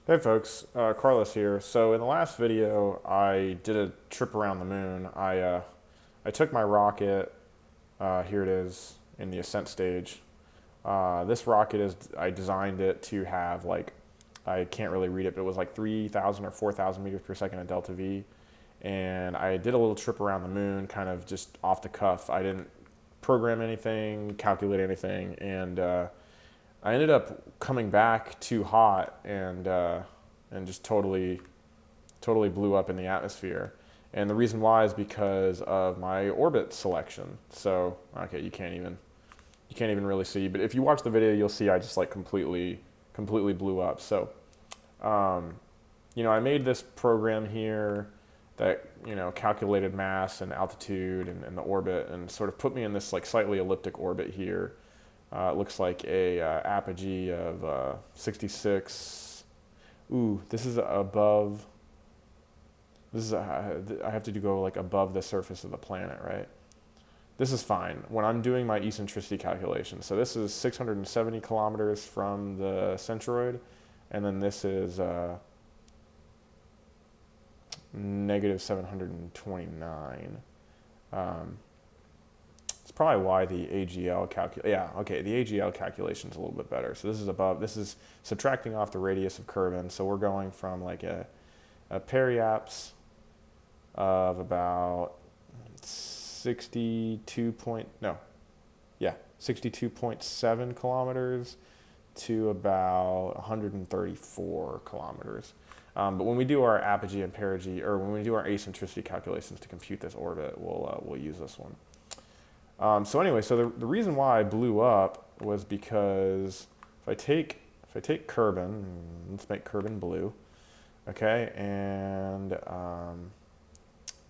Hey folks, Carlos here. So in the last video, I did a trip around the moon. I took my rocket. Here it is in the ascent stage. This rocket I designed it to have like, I can't really read it, but it was like 3,000 or 4,000 meters per second at DeltaV. And I did a little trip around the moon, kind of just off the cuff. I didn't program anything, calculate anything, and I ended up coming back too hot and just totally blew up in the atmosphere. And the reason why is because of my orbit selection. So okay, you can't even really see, but if you watch the video, you'll see I just like completely blew up. So I made this program here that calculated mass and altitude and the orbit and sort of put me in this like slightly elliptic orbit here. It looks like a apogee of 66. Ooh, this is above. I have to go like above the surface of the planet, right? This is fine when I'm doing my eccentricity calculation. So this is 670 kilometers from the centroid, and then this is negative 729. It's probably why the AGL the AGL calculation is a little bit better. So this is above. This is subtracting off the radius of Kerbin. So we're going from like a periapse of about 62.7 kilometers to about 134 kilometers. But when we do our apogee and perigee, or when we do our eccentricity calculations to compute this orbit, we'll use this one. So anyway, so the reason why I blew up was because if I take Kerbin, let's make Kerbin blue, okay, and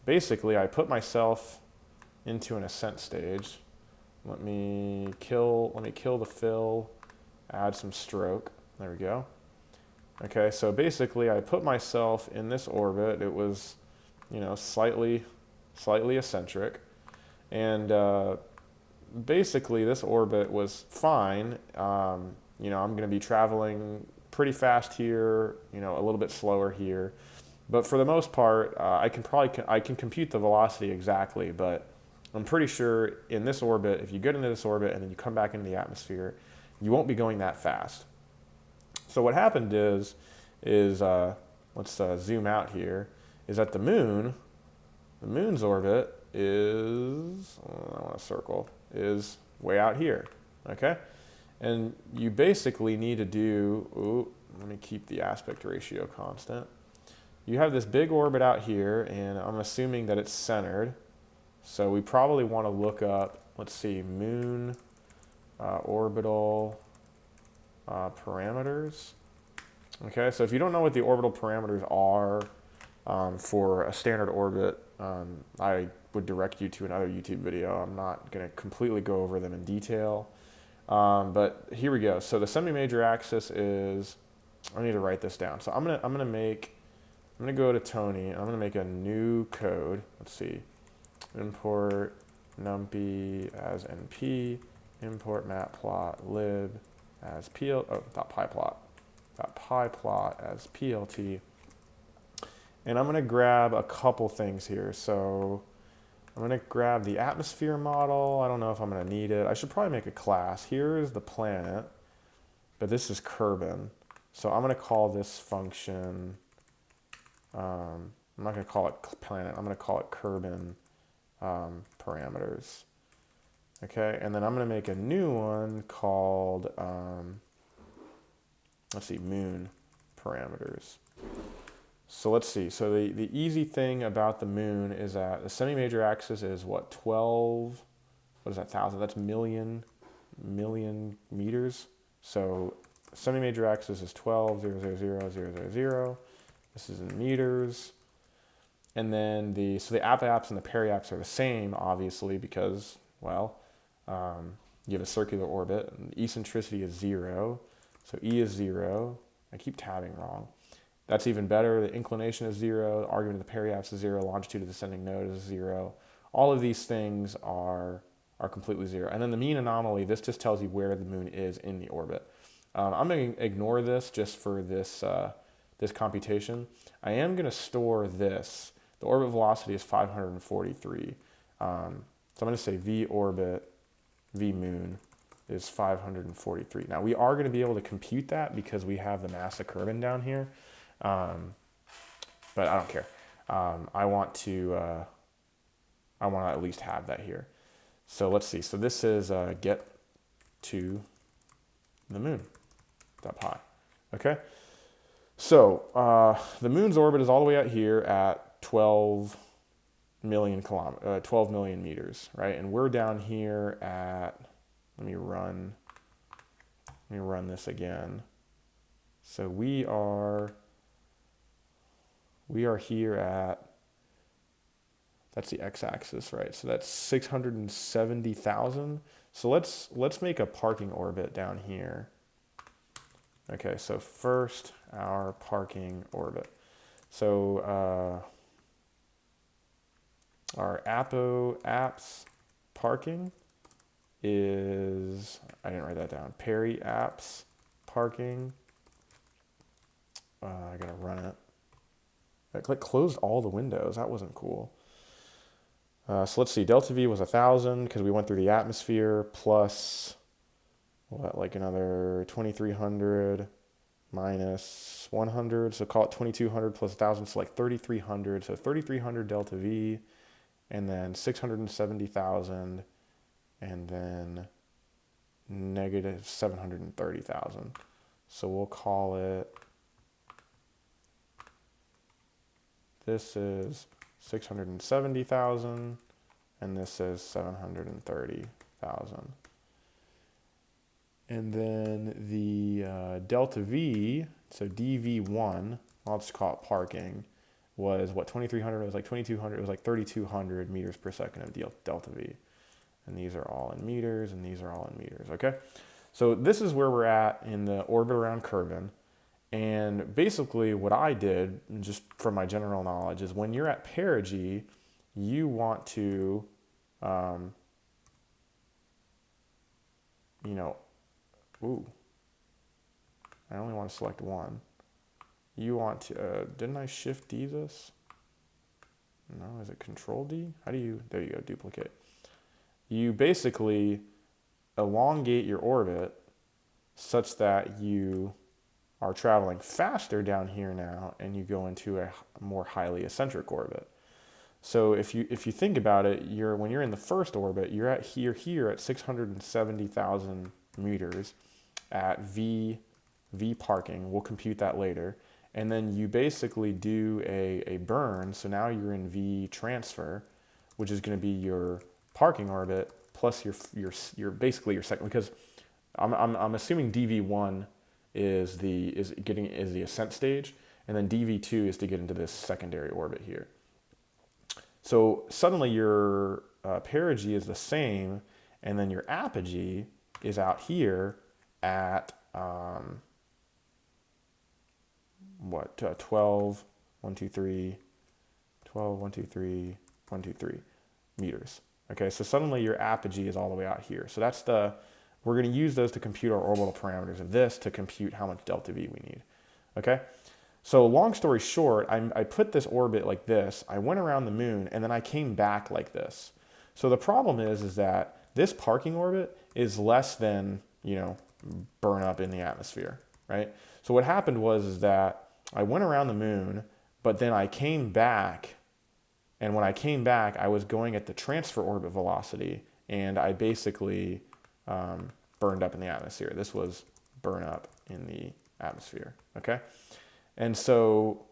basically I put myself into an ascent stage. Let me kill the fill, add some stroke. There we go. Okay, so basically I put myself in this orbit. It was, slightly eccentric. And basically this orbit was fine. I'm going to be traveling pretty fast here, a little bit slower here. But for the most part, I can compute the velocity exactly, but I'm pretty sure in this orbit, if you get into this orbit and then you come back into the atmosphere, you won't be going that fast. So what happened is let's zoom out here, is that the moon's orbit is, I want to circle, is way out here, okay? And you basically need to do, let me keep the aspect ratio constant. You have this big orbit out here, and I'm assuming that it's centered. So we probably want to look up, let's see, moon orbital parameters. Okay, so if you don't know what the orbital parameters are for a standard orbit, I would direct you to another YouTube video. I'm not going to completely go over them in detail, but here we go. So the semi-major axis is, I need to write this down. So I'm gonna go to Tony, and I'm gonna make a new code. Let's see, import numpy as np, import matplotlib as pyplot as plt. And I'm going to grab a couple things here. So I'm going to grab the atmosphere model. I don't know if I'm going to need it. I should probably make a class. Here is the planet, but this is Kerbin. So I'm going to call this function, I'm not going to call it planet. I'm going to call it Kerbin parameters. Okay, and then I'm going to make a new one called, let's see, moon parameters. So let's see. So the easy thing about the moon is that the semi-major axis is what, 12, what is that, 1,000? That's million meters. So semi-major axis is 12, 0, 0, 0, 0, 0, 0. This is in meters. And then the apoapse and the periapse are the same, obviously, because, well, you have a circular orbit, and eccentricity is 0. So E is 0. I keep tabbing wrong. That's even better. The inclination is 0. The argument of the periapse is 0. Longitude of the descending node is 0. All of these things are completely 0. And then the mean anomaly, this just tells you where the moon is in the orbit. I'm going to ignore this just for this this computation, I am going to store this. The orbit velocity is 543. So I'm going to say v orbit, v moon is 543. Now we are going to be able to compute that because we have the mass of Kerbin down here, but I don't care. I want to at least have that here. So let's see. So this is get to the moon .pi. Okay. So the moon's orbit is all the way out here at 12 million meters, right? And we're down here at, let me run this again. So we are here at, that's the x-axis, right? So that's 670,000. So let's make a parking orbit down here. Okay, so first our parking orbit. So our apps parking is, I didn't write that down, Perry apps parking. I gotta run it. I closed all the windows. That wasn't cool. So let's see, DeltaV was 1,000 because we went through the atmosphere, plus what, like another 2,300 minus 100, so call it 2,200 plus 1,000, so like 3,300. So 3,300 DeltaV, and then 670,000, and then negative 730,000. So we'll call it, this is 670,000, and this is 730,000. And then the DeltaV, so DV1, I'll just call it parking, was what, 2,300, it was like 2,200, it was like 3,200 meters per second of DeltaV. And these are all in meters, and these are all in meters, okay? So this is where we're at in the orbit around Kerbin. And basically what I did, just from my general knowledge, is when you're at perigee, you want to, I only want to select one. You want to, didn't I shift D this? No, is it control D? How do you, there you go, duplicate. You basically elongate your orbit such that you are traveling faster down here now, and you go into a more highly eccentric orbit. So if you think about it, when you're in the first orbit, you're at here at 670,000 meters at V parking. We'll compute that later. And then you basically do a burn. So now you're in V transfer, which is going to be your parking orbit plus your basically your second, because I'm assuming DV1 is the ascent stage, and then DV2 is to get into this secondary orbit here. So suddenly your perigee is the same, and then your apogee is out here at 12, 1, 2, 3, 12, 1, 2, 3, 1, 2, 3 meters. Okay, so suddenly your apogee is all the way out here. So that's we're going to use those to compute our orbital parameters of this to compute how much delta V we need. Okay, so long story short, I put this orbit like this, I went around the moon, and then I came back like this. So the problem is that this parking orbit is less than, burn up in the atmosphere, right? So what happened was that I went around the moon, but then I came back, and when I came back, I was going at the transfer orbit velocity, and I basically burned up in the atmosphere. This was burn up in the atmosphere, okay? And so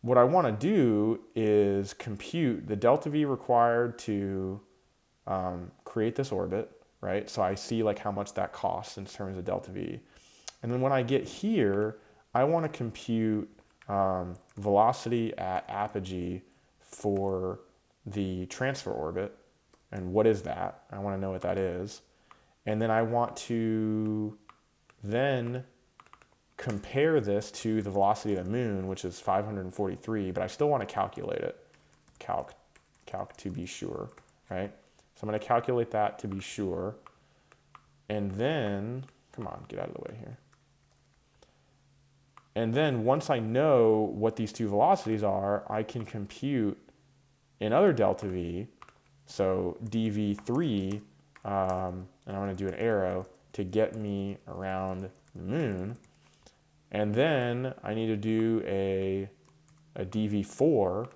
what I want to do is compute the delta V required to create this orbit, right? So I see like how much that costs in terms of delta V. And then when I get here, I want to compute velocity at apogee for the transfer orbit. And what is that? I want to know what that is. And then I want to then compare this to the velocity of the moon, which is 543, but I still want to calculate it. Calc to be sure, right? So I'm going to calculate that to be sure. And then, come on, get out of the way here. And then once I know what these two velocities are, I can compute another delta V, so dV3, and I'm going to do an arrow to get me around the moon. And then I need to do a dV4,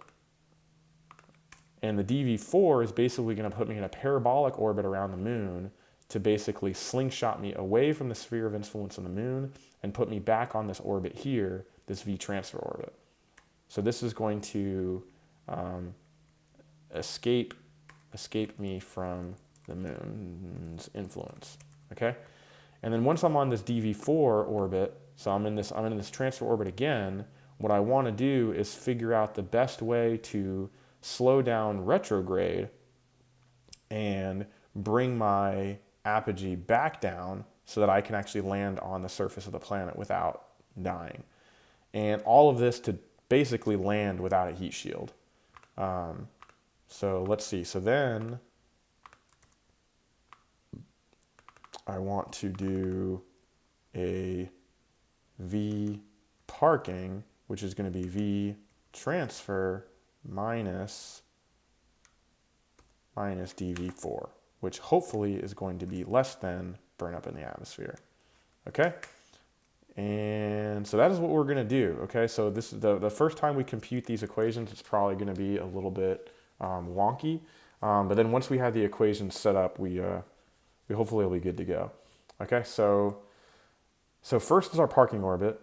and the dV4 is basically going to put me in a parabolic orbit around the moon to basically slingshot me away from the sphere of influence of the moon and put me back on this orbit here, this V transfer orbit. So this is going to escape me from the moon's influence, okay? And then once I'm on this dV4 orbit, so I'm in this transfer orbit again, what I want to do is figure out the best way to slow down retrograde and bring my apogee back down so that I can actually land on the surface of the planet without dying. And all of this to basically land without a heat shield. So let's see. So then I want to do a V parking, which is going to be V transfer minus dV4, which hopefully is going to be less than burn up in the atmosphere. Okay? And so that is what we're going to do. Okay, so this is the first time we compute these equations, it's probably going to be a little bit wonky. But then once we have the equations set up, we hopefully will be good to go. Okay, so first is our parking orbit.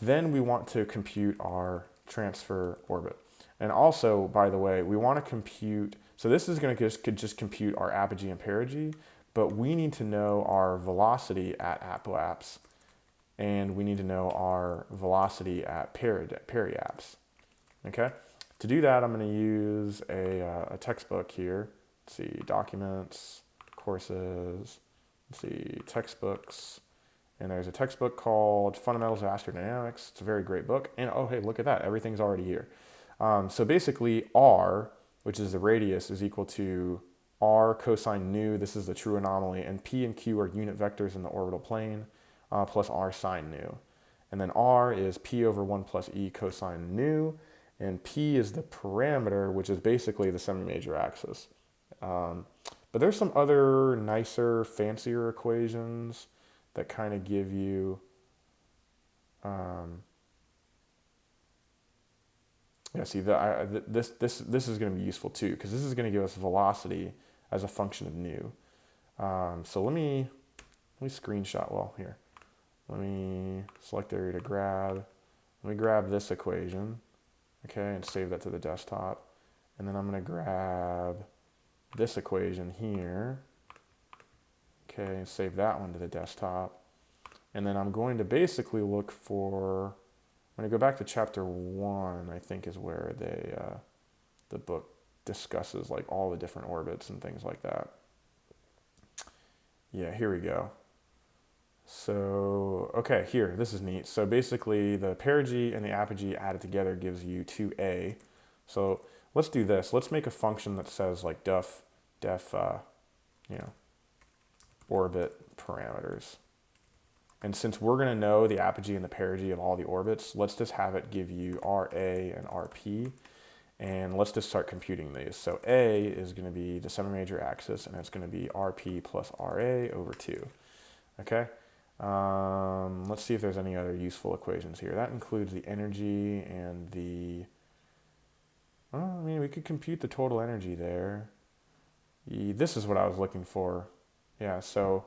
Then we want to compute our transfer orbit. And also, by the way, we want to compute, so this is going to just compute our apogee and perigee, but we need to know our velocity at apoapse, and we need to know our velocity at periapse. Okay? To do that, I'm going to use a textbook here. Let's see, documents, courses, let's see, textbooks. And there's a textbook called Fundamentals of Astrodynamics. It's a very great book. And oh, hey, look at that. Everything's already here. So basically, R, which is the radius, is equal to R cosine nu. This is the true anomaly. And P and Q are unit vectors in the orbital plane, plus R sine nu. And then R is P over 1 plus E cosine nu. And P is the parameter, which is basically the semi-major axis. But there's some other nicer, fancier equations that kind of give you, see, this is going to be useful too, because this is going to give us velocity as a function of nu. So let me screenshot, well, here. Let me select area to grab. Let me grab this equation, okay, and save that to the desktop. And then I'm going to grab this equation here, okay, and save that one to the desktop. And then I'm going to basically look for, I'm going to go back to chapter 1, I think is where the book discusses like all the different orbits and things like that. Yeah, here we go. So, okay, here, this is neat. So basically the perigee and the apogee added together gives you 2a. So let's do this. Let's make a function that says like def orbit parameters. And since we're going to know the apogee and the perigee of all the orbits, let's just have it give you RA and RP. And let's just start computing these. So A is going to be the semi-major axis, and it's going to be RP plus RA over 2. Okay? Let's see if there's any other useful equations here. That includes the energy and the... I mean, we could compute the total energy there. This is what I was looking for. Yeah, so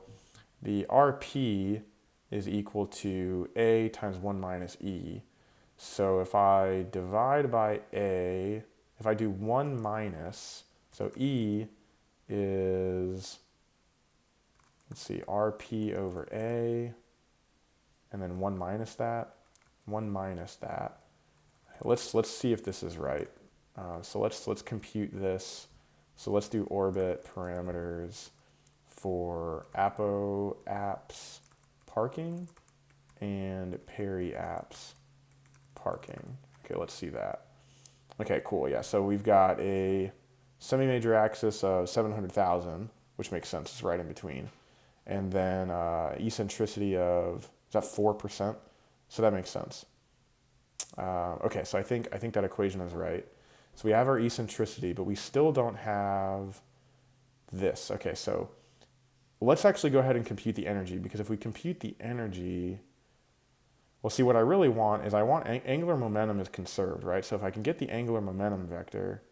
the RP is equal to A times 1 minus E. So if I divide by A, if I do 1 minus, so E is, let's see, RP over A, and then 1 minus that, 1 minus that. Let's see if this is right. So let's compute this. So let's do orbit parameters for apoapse parking and periapse parking. Okay, let's see that. Okay, cool, yeah. So we've got a semi-major axis of 700,000, which makes sense, it's right in between. And then eccentricity of, is that 4%? So that makes sense. Okay, so I think that equation is right. So we have our eccentricity, but we still don't have this. Okay, so let's actually go ahead and compute the energy, because if we compute the energy, well, see, what I really want is I want angular momentum is conserved, right? So if I can get the angular momentum vector,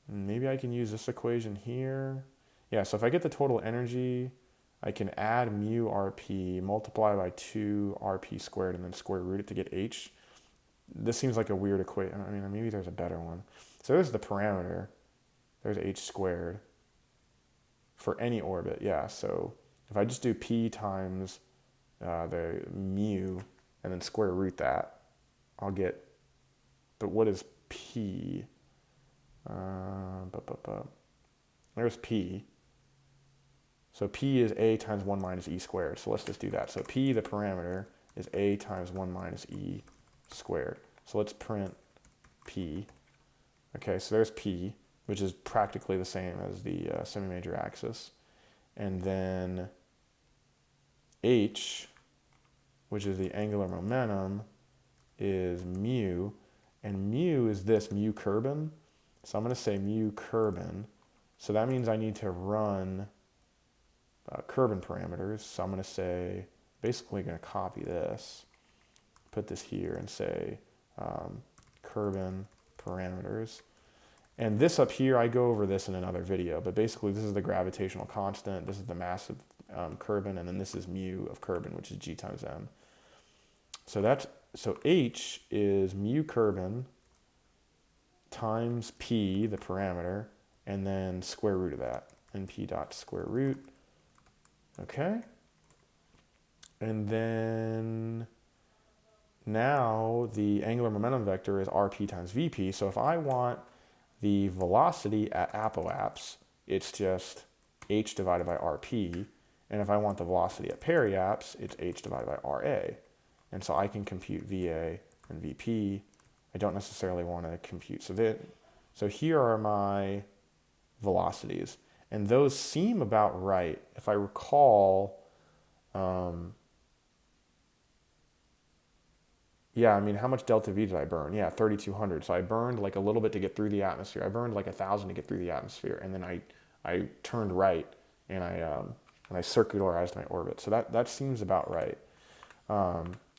maybe I can use this equation here. Yeah, so if I get the total energy, I can add mu rp, multiply by 2 rp squared, and then square root it to get h. This seems like a weird equation. I mean, maybe there's a better one. So there's the parameter. There's h squared for any orbit. Yeah, so if I just do p times the mu and then square root that, I'll get, but what is p? There's p. So p is a times 1 minus e squared. So let's just do that. So p, the parameter, is a times 1 minus e squared. So let's print p. Okay, so there's p, which is practically the same as the semi-major axis. And then h, which is the angular momentum, is mu. And mu is this, mu Kerbin. So I'm going to say mu Kerbin. So that means I need to run Kerbin parameters. So I'm going to say, basically going to copy this, put this here and say Kerbin parameters. And this up here, I go over this in another video, but basically this is the gravitational constant, this is the mass of Kerbin, and then this is mu of Kerbin, which is g times m. So h is mu Kerbin times p, the parameter, and then square root of that, and p dot square root. Okay. And then now the angular momentum vector is rp times vp. So if I want the velocity at apoapse, it's just h divided by rp. And if I want the velocity at periapse, it's h divided by ra. And so I can compute va and vp. I don't necessarily want to compute. So here are my velocities. And those seem about right. If I recall, yeah, I mean, how much DeltaV did I burn? Yeah, 3,200. So I burned like a little bit to get through the atmosphere. I burned like 1,000 to get through the atmosphere. And then I turned right and I circularized my orbit. So that seems about right.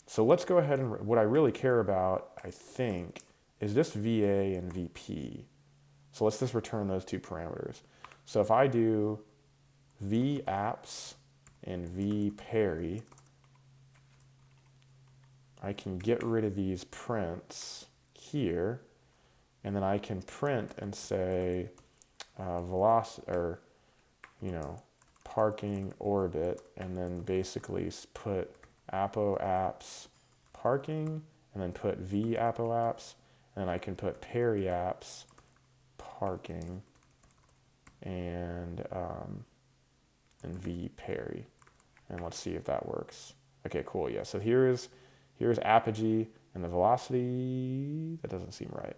So let's go ahead and, what I really care about, I think, is just VA and VP. So let's just return those two parameters. So if I do VApps and VPeri, I can get rid of these prints here, and then I can print and say velocity, or parking orbit, and then basically put apoapse parking, and then put v apoapse, and then I can put periapse parking, and v peri, and let's see if that works. Okay, cool. Yeah. So here's apogee and the velocity. That doesn't seem right.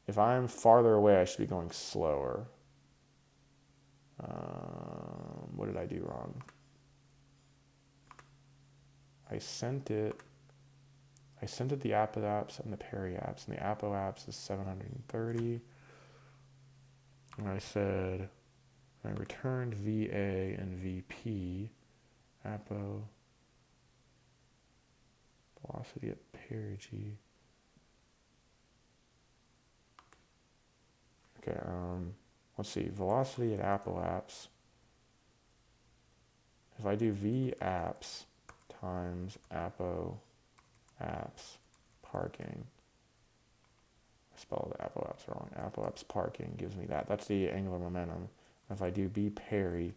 If I'm farther away, I should be going slower. What did I do wrong? I sent it the apoapse and the periapse, and the apoapse is 730. And I said, I returned VA and VP, apo, velocity at perigee. Okay, let's see, velocity at apoapse. If I do VApps times apoapse parking, I spelled the apoapse wrong. Apoapse parking gives me that. That's the angular momentum. If I do B peri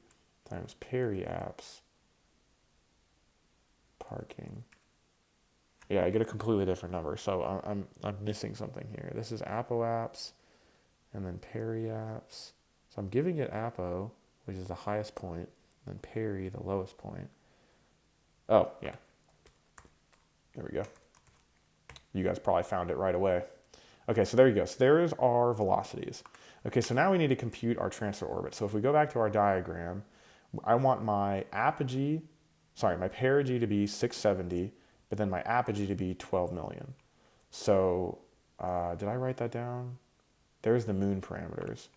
times periapse parking, yeah, I get a completely different number. So I'm missing something here. This is apoapse and then periapse. So I'm giving it apo, which is the highest point, and then peri, the lowest point. Oh, yeah. There we go. You guys probably found it right away. Okay, so there you go. So there's our velocities. Okay, so now we need to compute our transfer orbit. So if we go back to our diagram, I want my perigee to be 670 but then my apogee to be 12 million. So did I write that down? There's the moon parameters.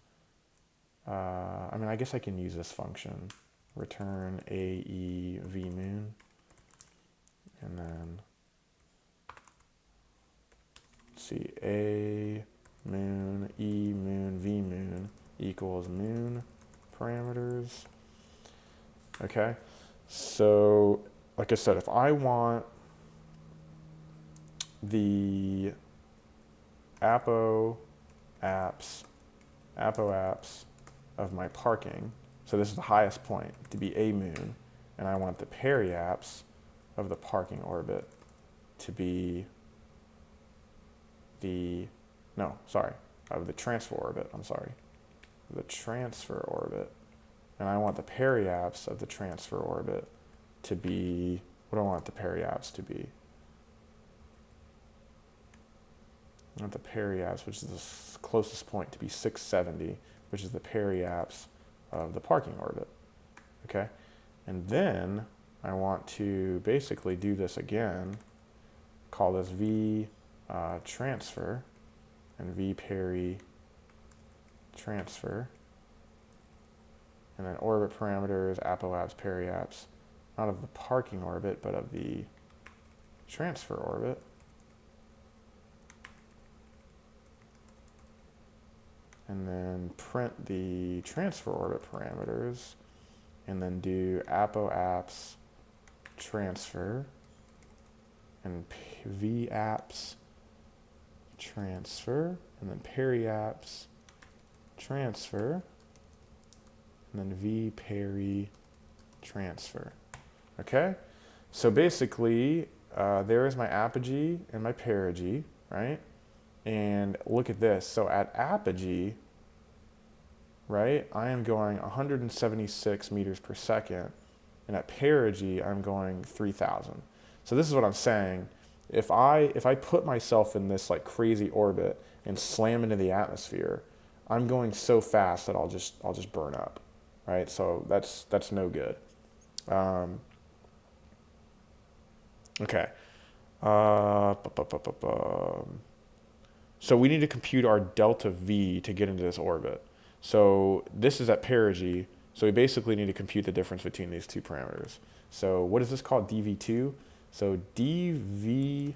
I mean, I guess I can use this function, return AEV moon, and then let's see, A moon, E moon, V moon equals moon parameters. Okay, so like I said, if I want the apo apps of my parking, so this is the highest point, to be a moon, and I want the periapse of the parking orbit to be of the transfer orbit, the transfer orbit, and I want the periapse of the transfer orbit to be, what do I want the periapse to be? I want the periapse, which is the closest point, to be 670, which is the periapse of the parking orbit, okay? And then I want to basically do this again, call this V transfer, and V peri transfer, and then orbit parameters, apoapse, periapse, not of the parking orbit, but of the transfer orbit. And then print the transfer orbit parameters, and then do apoapse transfer, and vapse transfer, and then periapse transfer, and then v peri transfer. Okay? So basically, there is my apogee and my perigee, right? And look at this. So at apogee, right, I am going 176 meters per second, and at perigee, I'm going 3,000. So this is what I'm saying. If I put myself in this like crazy orbit and slam into the atmosphere, I'm going so fast that I'll just burn up, right? So that's no good. Okay. So we need to compute our delta V to get into this orbit. So this is at perigee, so we basically need to compute the difference between these two parameters. So what is this called, dV2? So dV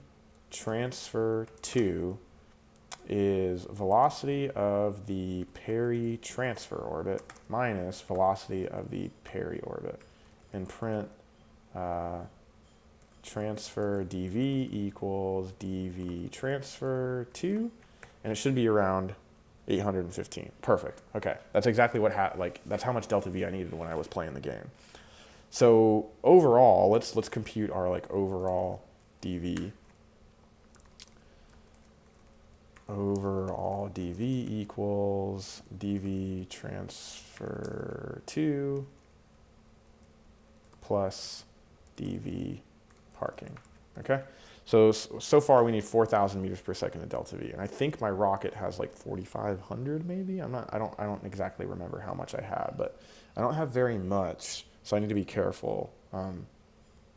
transfer 2 is velocity of the peri-transfer orbit minus velocity of the peri-orbit. And print transfer dV equals dV transfer 2, and it should be around 815. Perfect. Okay, that's exactly what that's how much delta V I needed when I was playing the game. So overall, let's compute our overall dV. Overall dV equals dV transfer 2 plus dV parking. Okay, so far we need 4,000 meters per second of delta V, and I think my rocket has like 4,500 maybe. I don't exactly remember how much I had, but I don't have very much, so I need to be careful.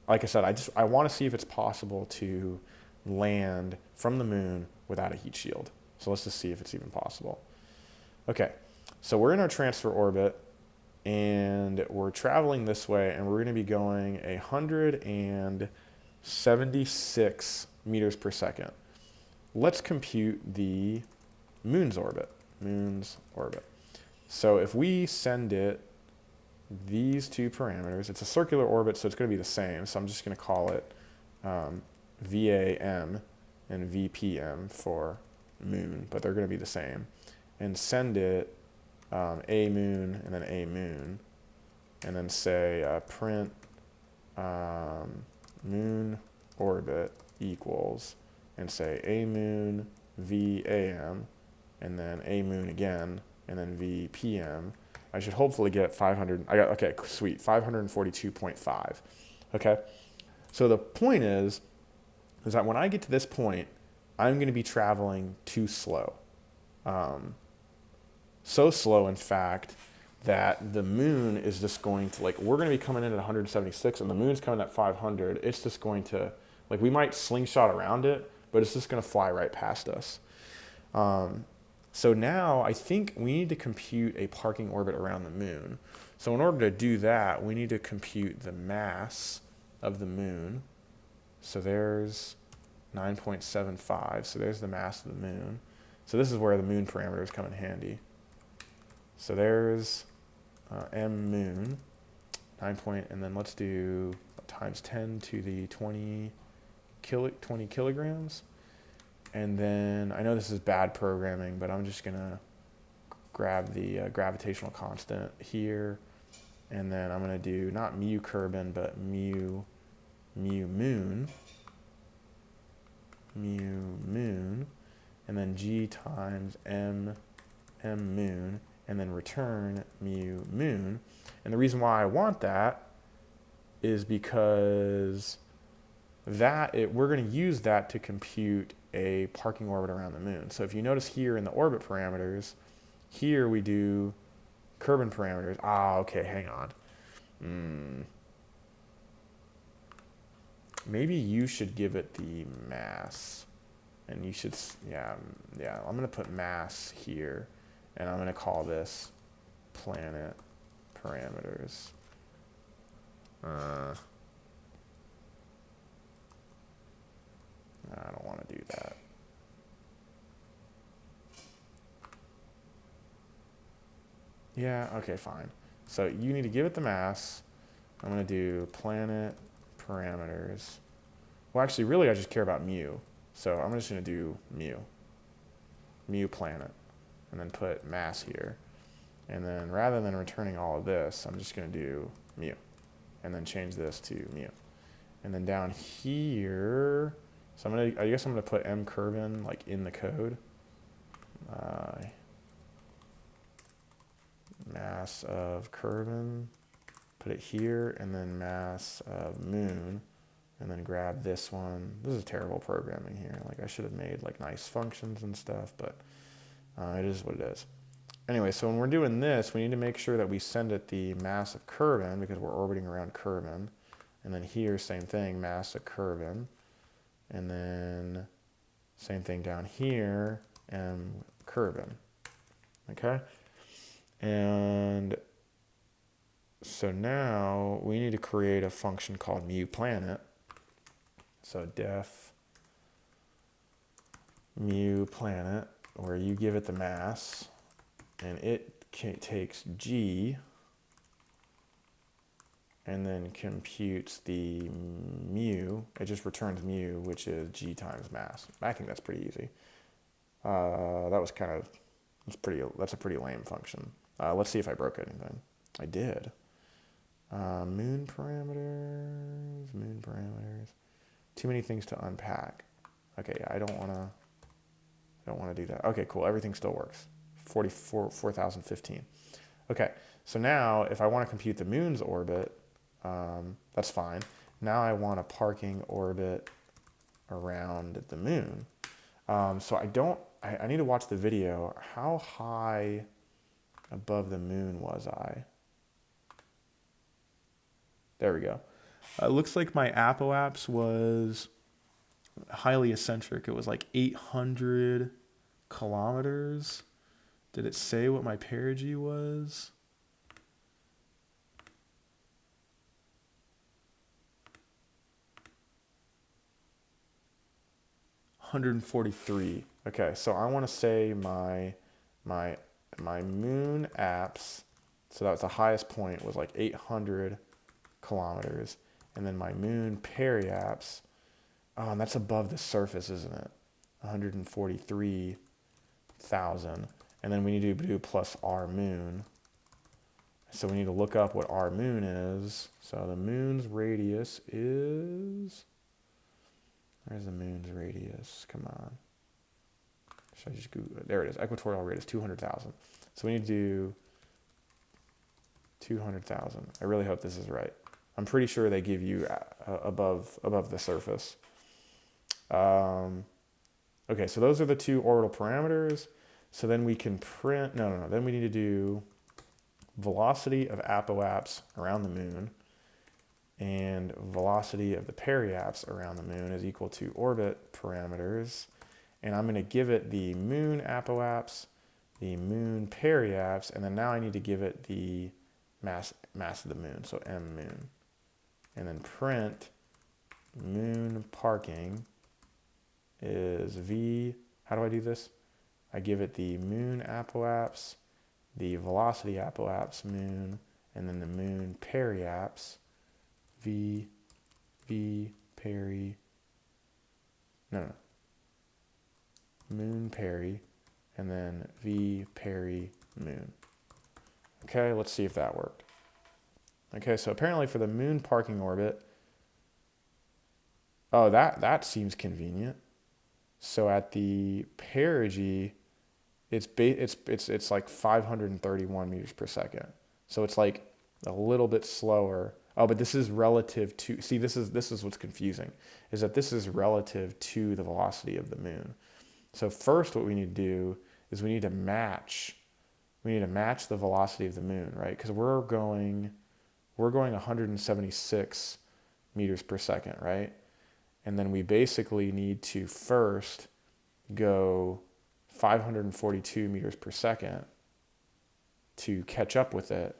Like I said, I want to see if it's possible to land from the moon without a heat shield. So let's just see if it's even possible. Okay, so we're in our transfer orbit, and we're traveling this way, and we're going to be going 176 meters per second. Let's compute the moon's orbit. So if we send it these two parameters, it's a circular orbit, so it's going to be the same. So I'm just going to call it VAM and VPM for moon, but they're going to be the same. And send it a moon and then a moon, and then say print moon orbit equals, and say a moon VAM, and then a moon again, and then VPM. I should hopefully get 500. Okay, sweet, 542.5. Okay, so the point is that when I get to this point, I'm going to be traveling too slow. So slow, in fact, that the moon is just going to, we're going to be coming in at 176, and the moon's coming at 500. It's just going to, Like we might slingshot around it, but it's just going to fly right past us. So now I think we need to compute a parking orbit around the moon. So in order to do that, we need to compute the mass of the moon. So there's 9.75. So there's the mass of the moon. So this is where the moon parameters come in handy. So there's m moon, 9 point, and then let's do times 10 to the 20 kilograms. And then I know this is bad programming, but I'm just gonna grab the gravitational constant here, and then I'm gonna do not mu Kerbin, but mu moon, and then g times m moon, and then return mu moon. And the reason why I want that is because we're going to use that to compute a parking orbit around the moon. So if you notice here in the orbit parameters, here we do Kerbin parameters. Okay, hang on. Maybe you should give it the mass. And you should, yeah, I'm going to put mass here. And I'm going to call this planet parameters. I don't want to do that. Yeah, okay, fine. So you need to give it the mass. I'm going to do planet parameters. Well, actually, really, I just care about mu. So I'm just going to do mu planet, and then put mass here. And then rather than returning all of this, I'm just going to do mu, and then change this to mu. And then down here, so I guess I'm gonna put m Kerbin like in the code. Mass of Kerbin, put it here, and then mass of moon, and then grab this one. This is terrible programming here. Like I should have made like nice functions and stuff, but it is what it is. Anyway, so when we're doing this, we need to make sure that we send it the mass of Kerbin because we're orbiting around Kerbin. And then here, same thing, mass of Kerbin. And then same thing down here, m Kerbin. Okay? And so now we need to create a function called mu planet. So def mu planet, where you give it the mass, and it takes g and then computes the mu. It just returns mu, which is g times mass. I think that's pretty easy. That's a pretty lame function. Let's see if I broke anything. I did. Moon parameters. Too many things to unpack. Okay, yeah, I don't want to do that. Okay, cool. Everything still works. 4,015. Okay, so now if I want to compute the moon's orbit, that's fine. Now I want a parking orbit around the moon. So I need to watch the video. How high above the moon was I? There we go. It looks like my apoapse was highly eccentric. It was like 800 kilometers. Did it say what my perigee was? $143. Okay, so I want to say my moon apse, so that was the highest point, was like 800 kilometers, and then my moon periapse, and that's above the surface, isn't it? 143,000, and then we need to do plus r moon. So we need to look up what r moon is. So the moon's radius is, where's the moon's radius? Come on. Should I just Google it? There it is. Equatorial radius, 200,000. So we need to do 200,000. I really hope this is right. I'm pretty sure they give you above the surface. Okay, so those are the two orbital parameters. So then we can print, no. Then we need to do velocity of apoapse around the moon. and velocity of the periapse around the moon is equal to orbit parameters. And I'm going to give it the moon apoapse, the moon periapse, and then now I need to give it the mass of the moon, so m moon. And then print moon parking is v, how do I do this? I give it the moon apoapse, the velocity apoapse moon, and then the moon periapse, v peri, no, moon peri, and then v peri moon. Okay, let's see if that worked. Okay, so apparently for the moon parking orbit, oh, that seems convenient. So at the perigee, it's like 531 meters per second. So it's like a little bit slower. Oh, but this is relative to, see, this is what's confusing, is that this is relative to the velocity of the moon. So first what we need to do is we need to match the velocity of the moon, right? Because we're going 176 meters per second, right? And then we basically need to first go 542 meters per second to catch up with it.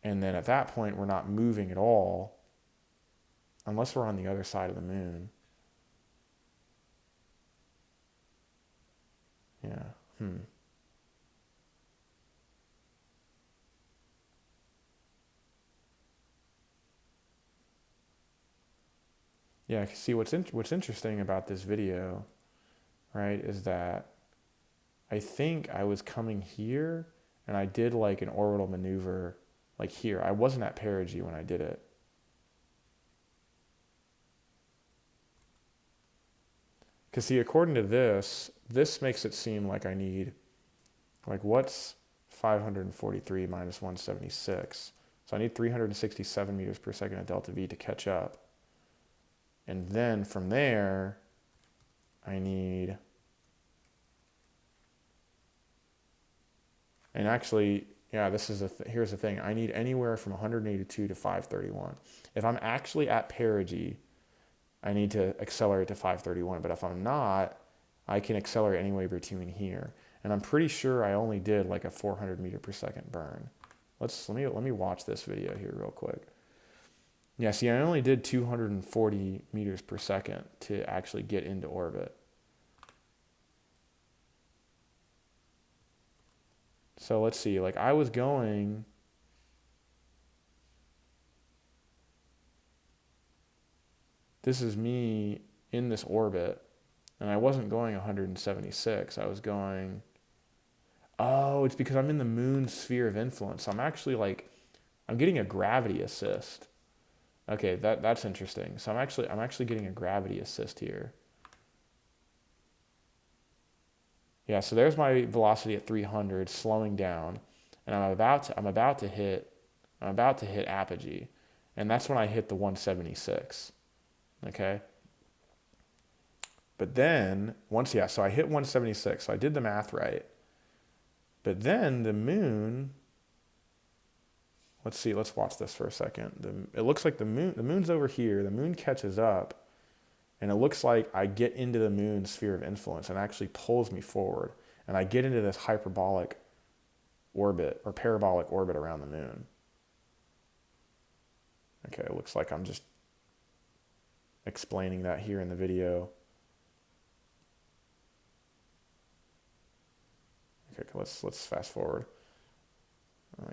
And then at that point, we're not moving at all unless we're on the other side of the moon. Yeah, Yeah, see, what's interesting about this video, right, is that I think I was coming here and I did like an orbital maneuver like here. I wasn't at perigee when I did it. Because see, according to this makes it seem like I need, like, what's 543 minus 176? So I need 367 meters per second at delta V to catch up. And then from there, I need, and actually, yeah, this is here's the thing. I need anywhere from 182 to 531. If I'm actually at perigee, I need to accelerate to 531. But if I'm not, I can accelerate anywhere between here. And I'm pretty sure I only did like a 400 meter per second burn. Let me watch this video here real quick. Yeah, see, I only did 240 meters per second to actually get into orbit. So let's see, like I was going, this is me in this orbit, and I wasn't going 176, I was going, oh, it's because I'm in the moon's sphere of influence. So I'm actually like, I'm getting a gravity assist. Okay, that's interesting. So I'm actually getting a gravity assist here. Yeah, so there's my velocity at 300, slowing down, and I'm about to hit apogee, and that's when I hit the 176. Okay. But then so I hit 176. So I did the math right. But then the moon. Let's see, let's watch this for a second. It looks like the moon's over here. The moon catches up, and it looks like I get into the moon's sphere of influence and actually pulls me forward. And I get into this hyperbolic orbit or parabolic orbit around the moon. Okay, it looks like I'm just explaining that here in the video. Okay, let's fast forward.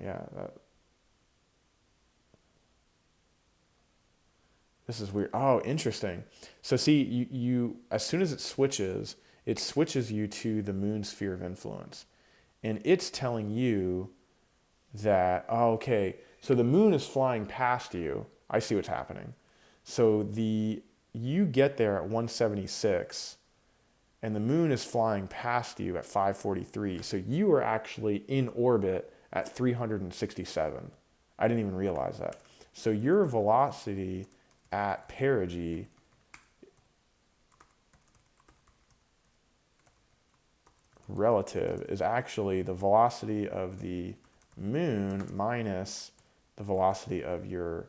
Yeah, this is weird. Oh, interesting. So see, you as soon as it switches you to the moon's sphere of influence. And it's telling you that, oh, okay, so the moon is flying past you. I see what's happening. So you get there at 176, and the moon is flying past you at 543. So you are actually in orbit at 367. I didn't even realize that. So your velocity at perigee relative is actually the velocity of the moon minus the velocity of your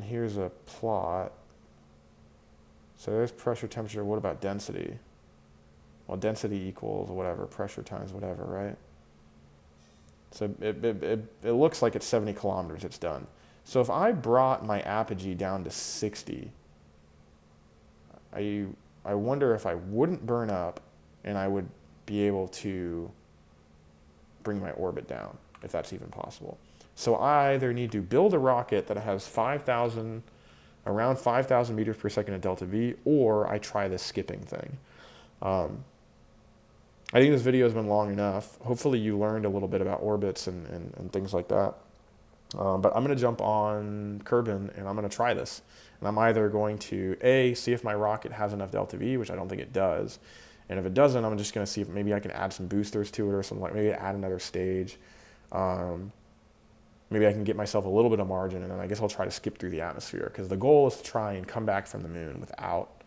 And here's a plot. So there's pressure, temperature. What about density? Well, density equals whatever, pressure times whatever, right? So it looks like at 70 kilometers it's done. So if I brought my apogee down to 60, I wonder if I wouldn't burn up and I would be able to bring my orbit down, if that's even possible. So I either need to build a rocket that has around 5,000 meters per second at DeltaV, or I try this skipping thing. I think this video has been long enough. Hopefully you learned a little bit about orbits and things like that. But I'm going to jump on Kerbin and I'm going to try this. And I'm either going to, A, see if my rocket has enough DeltaV, which I don't think it does. And if it doesn't, I'm just going to see if maybe I can add some boosters to it or something, like maybe add another stage. Maybe I can get myself a little bit of margin, and then I guess I'll try to skip through the atmosphere, because the goal is to try and come back from the moon without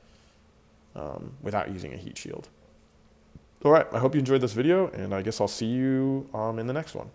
using a heat shield. All right, I hope you enjoyed this video, and I guess I'll see you in the next one.